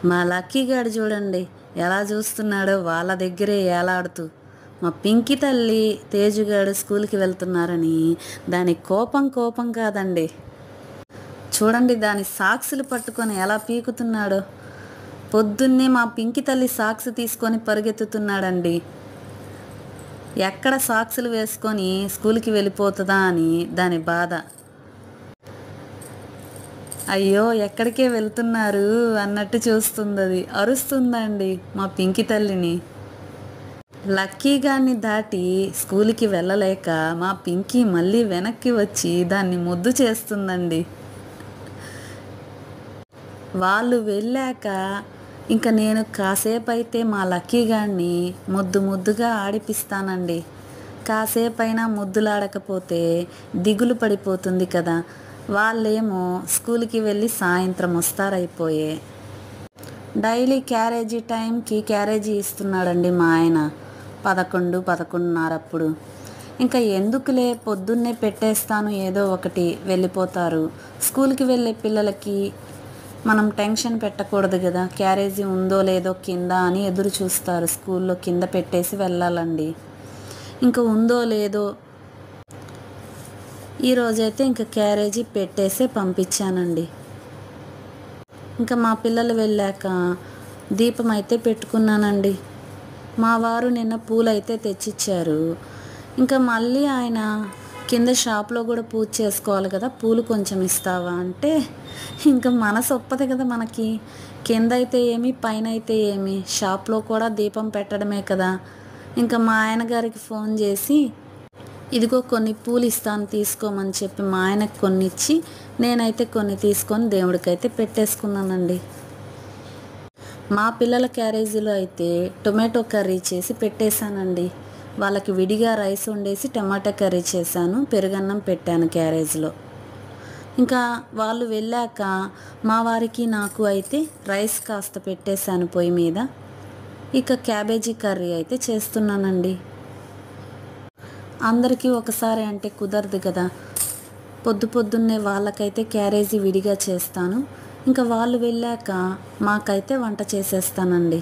మా లక్కీ గాడు చూడండి ఎలా చూస్తున్నాడో వాళ్ళ దగ్గరే ఏలాడుతూ. మా పింకి తల్లి తేజుగాడు స్కూల్కి వెళ్తున్నారని దాని కోపం కోపం కాదండి. చూడండి దాని సాక్సులు పట్టుకొని ఎలా పీకుతున్నాడో. పొద్దున్నే మా పింకి తల్లి సాక్స్ తీసుకొని పరుగెత్తుతున్నాడండి. ఎక్కడ సాక్సులు వేసుకొని స్కూల్కి వెళ్ళిపోతుందా అని దాని బాధ. అయ్యో ఎక్కడికే వెళ్తున్నారు అన్నట్టు చూస్తుంది, అరుస్తుందండి మా పింకి తల్లిని. లక్కీ గారిని దాటి స్కూల్కి వెళ్ళలేక మా పింకీ మళ్ళీ వెనక్కి వచ్చి దాన్ని ముద్దు చేస్తుందండి. వాళ్ళు వెళ్ళాక ఇంకా నేను కాసేపు అయితే మా లక్కీ గారిని ముద్దు ముద్దుగా ఆడిపిస్తానండి. కాసేపైనా ముద్దులాడకపోతే దిగులు పడిపోతుంది కదా. వాళ్ళేమో స్కూల్కి వెళ్ళి సాయంత్రం వస్తారైపోయే. డైలీ క్యారేజీ టైంకి క్యారేజీ ఇస్తున్నాడండి మా ఆయన 11-11:30 అప్పుడు. ఇంకా ఎందుకులే పొద్దున్నే పెట్టేస్తాను ఏదో ఒకటి, వెళ్ళిపోతారు. స్కూల్కి వెళ్ళే పిల్లలకి మనం టెన్షన్ పెట్టకూడదు కదా, క్యారేజీ ఉందో లేదో కింద అని ఎదురు చూస్తారు. స్కూల్లో కింద పెట్టేసి వెళ్ళాలండి. ఇంకా ఉందో లేదో ఈరోజైతే ఇంకా క్యారేజీ పెట్టేసే పంపించానండి. ఇంకా మా పిల్లలు వెళ్ళాక దీపం అయితే పెట్టుకున్నానండి. మా వారు నిన్న పూలు అయితే తెచ్చిచ్చారు. ఇంకా మళ్ళీ ఆయన కింద షాప్లో కూడా పూజ చేసుకోవాలి కదా, పూలు కొంచెం ఇస్తావా అంటే ఇంకా మనసు ఒప్పదు కదా మనకి. కింద అయితే ఏమి పైన అయితే ఏమి, షాప్లో కూడా దీపం పెట్టడమే కదా. ఇంకా మా ఆయన గారికి ఫోన్ చేసి ఇదిగో కొన్ని పూలు ఇస్తాను తీసుకోమని చెప్పి మా ఆయనకు కొన్ని ఇచ్చి నేనైతే కొన్ని తీసుకొని దేవుడికైతే పెట్టేసుకున్నానండి. మా పిల్లల క్యారేజీలో అయితే టొమాటో కర్రీ చేసి పెట్టేశానండి. వాళ్ళకి విడిగా రైస్ వండేసి టమాటా కర్రీ చేశాను, పెరుగన్నం పెట్టాను క్యారేజ్లో. ఇంకా వాళ్ళు వెళ్ళాక మా వారికి నాకు అయితే రైస్ కాస్త పెట్టేశాను పొయ్యి మీద. ఇక క్యాబేజీ కర్రీ అయితే చేస్తున్నానండి. అందరికీ ఒకసారి అంటే కుదరదు కదా. పొద్దున్నే వాళ్ళకైతే క్యారేజీ విడిగా చేస్తాను. ఇంకా వాళ్ళు వెళ్ళాక మాకైతే వంట చేసేస్తానండి.